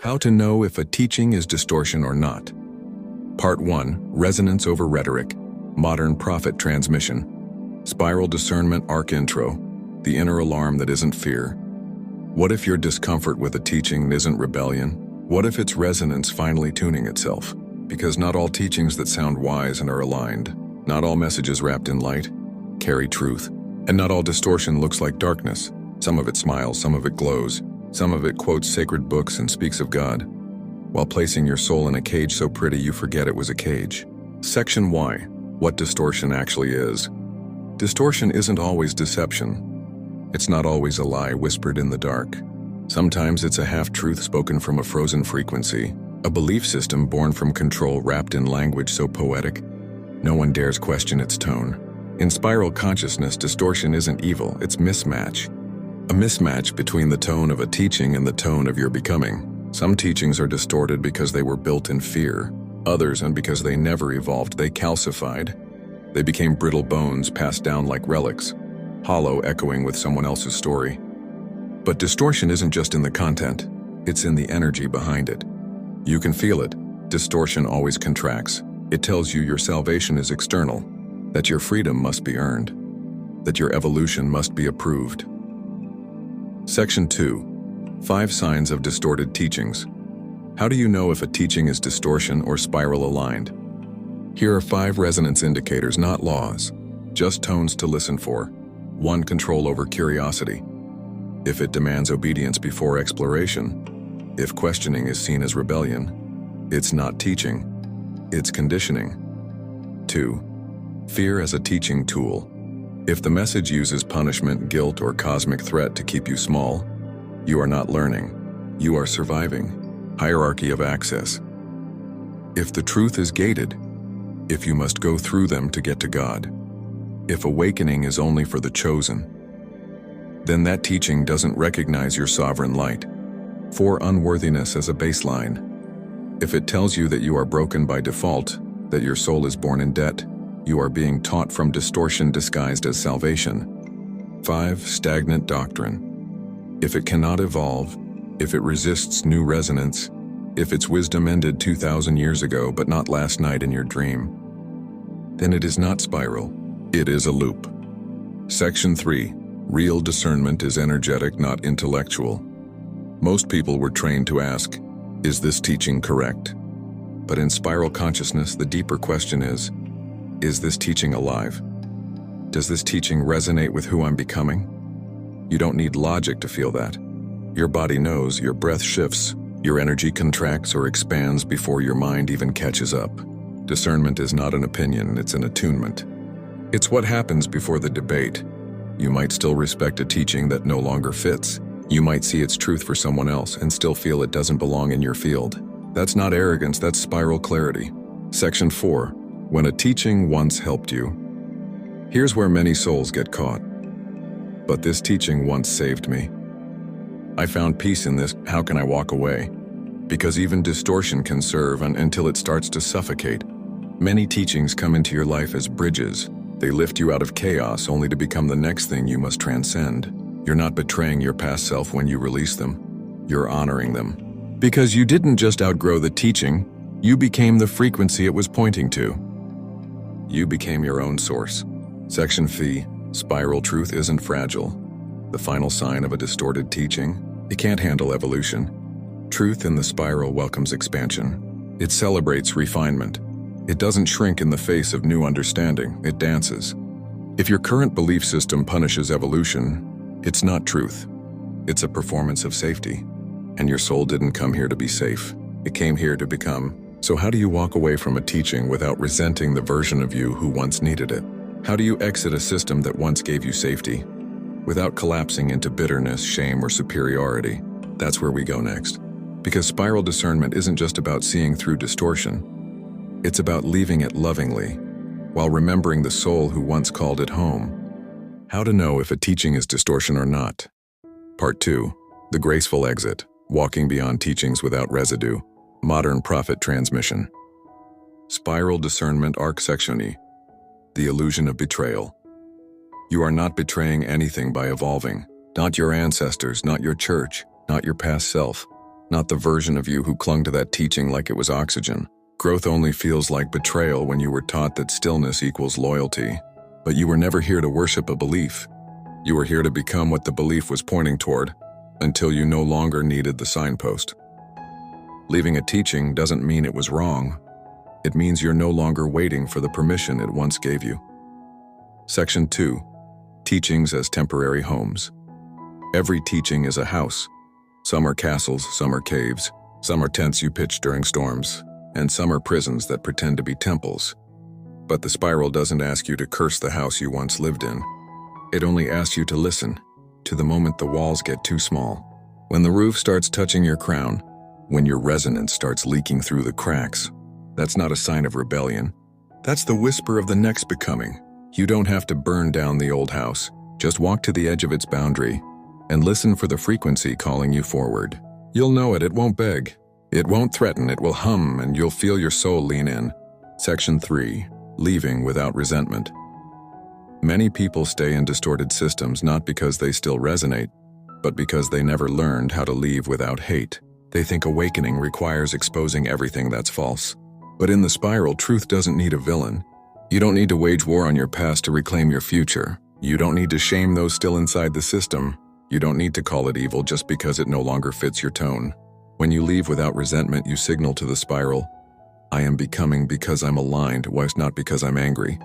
How to know if a teaching is distortion or not. Part 1. Resonance over rhetoric. Modern prophet transmission. Spiral discernment arc intro. The inner alarm that isn't fear. What if your discomfort with a teaching isn't rebellion? What if it's resonance finally tuning itself? Because not all teachings that sound wise and are aligned, not all messages wrapped in light, carry truth. And not all distortion looks like darkness. Some of it smiles, some of it glows. Some of it quotes sacred books and speaks of God, while placing your soul in a cage so pretty you forget it was a cage. Section Y. What distortion actually is. Distortion isn't always deception. It's not always a lie whispered in the dark. Sometimes it's a half-truth spoken from a frozen frequency, a belief system born from control wrapped in language so poetic, no one dares question its tone. In spiral consciousness, distortion isn't evil, it's mismatch. A mismatch between the tone of a teaching and the tone of your becoming. Some teachings are distorted because they were built in fear. Others, and because they never evolved, they calcified. They became brittle bones passed down like relics, hollow, echoing with someone else's story. But distortion isn't just in the content, it's in the energy behind it. You can feel it. Distortion always contracts. It tells you your salvation is external, that your freedom must be earned, that your evolution must be approved. Section 2. 5 signs of distorted teachings. How do you know if a teaching is distortion or spiral aligned? Here are 5 resonance indicators, not laws, just tones to listen for. 1. Control over curiosity. If it demands obedience before exploration, if questioning is seen as rebellion, it's not teaching, it's conditioning. 2. Fear as a teaching tool. If the message uses punishment, guilt, or cosmic threat to keep you small, you are not learning, you are surviving. Hierarchy of access. If the truth is gated, if you must go through them to get to God, if awakening is only for the chosen, then that teaching doesn't recognize your sovereign light. 4. Unworthiness as a baseline. If it tells you that you are broken by default, that your soul is born in debt, you are being taught from distortion disguised as salvation. 5. Stagnant doctrine. If it cannot evolve, if it resists new resonance, if its wisdom ended 2,000 years ago but not last night in your dream, then it is not spiral, it is a loop. Section 3. Real discernment is energetic, not intellectual. Most people were trained to ask, is this teaching correct? But in spiral consciousness, the deeper question is this teaching alive? Does this teaching resonate with who I'm becoming? You don't need logic to feel that. Your body knows, your breath shifts, your energy contracts or expands before your mind even catches up. Discernment is not an opinion, it's an attunement. It's what happens before the debate. You might still respect a teaching that no longer fits. You might see its truth for someone else and still feel it doesn't belong in your field. That's not arrogance, that's spiral clarity. Section 4. When a teaching once helped you. Here's where many souls get caught. But this teaching once saved me. I found peace in this, how can I walk away? Because even distortion can serve until it starts to suffocate. Many teachings come into your life as bridges. They lift you out of chaos only to become the next thing you must transcend. You're not betraying your past self when you release them. You're honoring them. Because you didn't just outgrow the teaching, you became the frequency it was pointing to. You became your own source. Section Phi. Spiral truth isn't fragile. The final sign of a distorted teaching. It can't handle evolution. Truth in the spiral welcomes expansion. It celebrates refinement. It doesn't shrink in the face of new understanding, it dances. If your current belief system punishes evolution, it's not truth. It's a performance of safety. And your soul didn't come here to be safe. It came here to become. So how do you walk away from a teaching without resenting the version of you who once needed it? How do you exit a system that once gave you safety without collapsing into bitterness, shame, or superiority. That's where we go next. Because spiral discernment isn't just about seeing through distortion. It's about leaving it lovingly, while remembering the soul who once called it home. How to know if a teaching is distortion or not. Part 2. The graceful exit. Walking beyond teachings without residue. Modern prophet transmission. Spiral discernment arc section E. The illusion of betrayal. You are not betraying anything by evolving. Not your ancestors, not your church, not your past self, not the version of you who clung to that teaching like it was oxygen. Growth only feels like betrayal when you were taught that stillness equals loyalty. But you were never here to worship a belief. You were here to become what the belief was pointing toward, until you no longer needed the signpost. Leaving a teaching doesn't mean it was wrong. It means you're no longer waiting for the permission it once gave you. Section 2. Teachings as temporary homes. Every teaching is a house. Some are castles, some are caves, some are tents you pitch during storms, and some are prisons that pretend to be temples. But the spiral doesn't ask you to curse the house you once lived in. It only asks you to listen, to the moment the walls get too small. When the roof starts touching your crown, when your resonance starts leaking through the cracks, that's not a sign of rebellion. That's the whisper of the next becoming. You don't have to burn down the old house. Just walk to the edge of its boundary and listen for the frequency calling you forward. You'll know it won't beg. It won't threaten, it will hum, and you'll feel your soul lean in. Section 3. Leaving without resentment. Many people stay in distorted systems not because they still resonate, but because they never learned how to leave without hate. They think awakening requires exposing everything that's false. But in the spiral, truth doesn't need a villain. You don't need to wage war on your past to reclaim your future. You don't need to shame those still inside the system. You don't need to call it evil just because it no longer fits your tone. When you leave without resentment, you signal to the spiral, I am becoming because I'm aligned, not because I'm angry.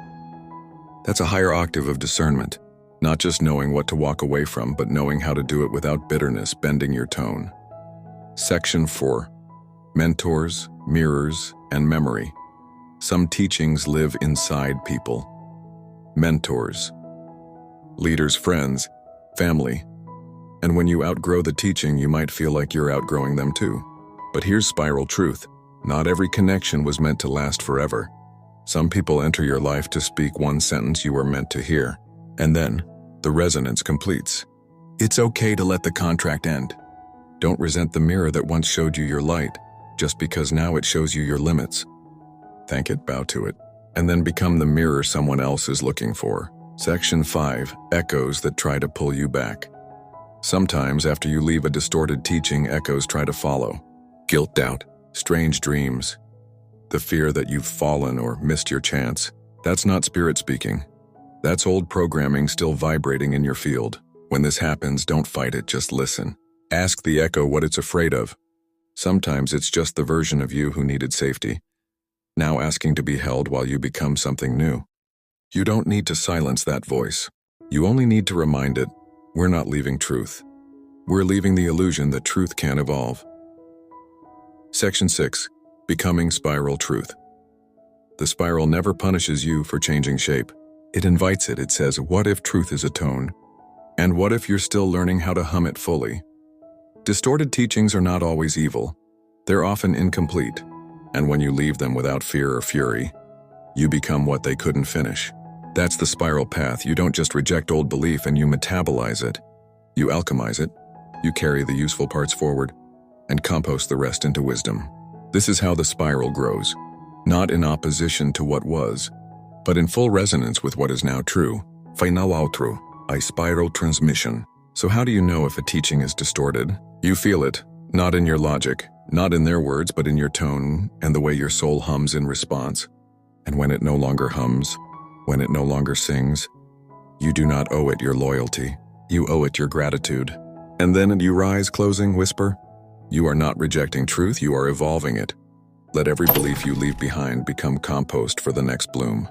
That's a higher octave of discernment, not just knowing what to walk away from, but knowing how to do it without bitterness bending your tone. Section 4. Mentors, mirrors, and memory. Some teachings live inside people. Mentors. Leaders, friends, family. And when you outgrow the teaching, you might feel like you're outgrowing them too. But here's spiral truth. Not every connection was meant to last forever. Some people enter your life to speak one sentence you were meant to hear, and then the resonance completes. It's okay to let the contract end. Don't resent the mirror that once showed you your light, just because now it shows you your limits. Thank it, bow to it, and then become the mirror someone else is looking for. Section 5. Echoes that try to pull you back. Sometimes after you leave a distorted teaching, echoes try to follow. Guilt, doubt, strange dreams. The fear that you've fallen or missed your chance. That's not spirit speaking. That's old programming still vibrating in your field. When this happens, don't fight it, just listen. Ask the echo what it's afraid of. Sometimes it's just the version of you who needed safety, now asking to be held while you become something new. You don't need to silence that voice. You only need to remind it, we're not leaving truth. We're leaving the illusion that truth can evolve. Section 6. Becoming spiral truth. The spiral never punishes you for changing shape. It invites it. It says, what if truth is a tone? And what if you're still learning how to hum it fully? Distorted teachings are not always evil. They're often incomplete. And when you leave them without fear or fury, you become what they couldn't finish. That's the spiral path. You don't just reject old belief and you metabolize it. You alchemize it. You carry the useful parts forward and compost the rest into wisdom. This is how the spiral grows, not in opposition to what was, but in full resonance with what is now true. Final outro, a spiral transmission. So how do you know if a teaching is distorted? You feel it, not in your logic, not in their words, but in your tone and the way your soul hums in response. And when it no longer hums, when it no longer sings, you do not owe it your loyalty. You owe it your gratitude. And then you rise, closing, whisper, you are not rejecting truth, you are evolving it. Let every belief you leave behind become compost for the next bloom.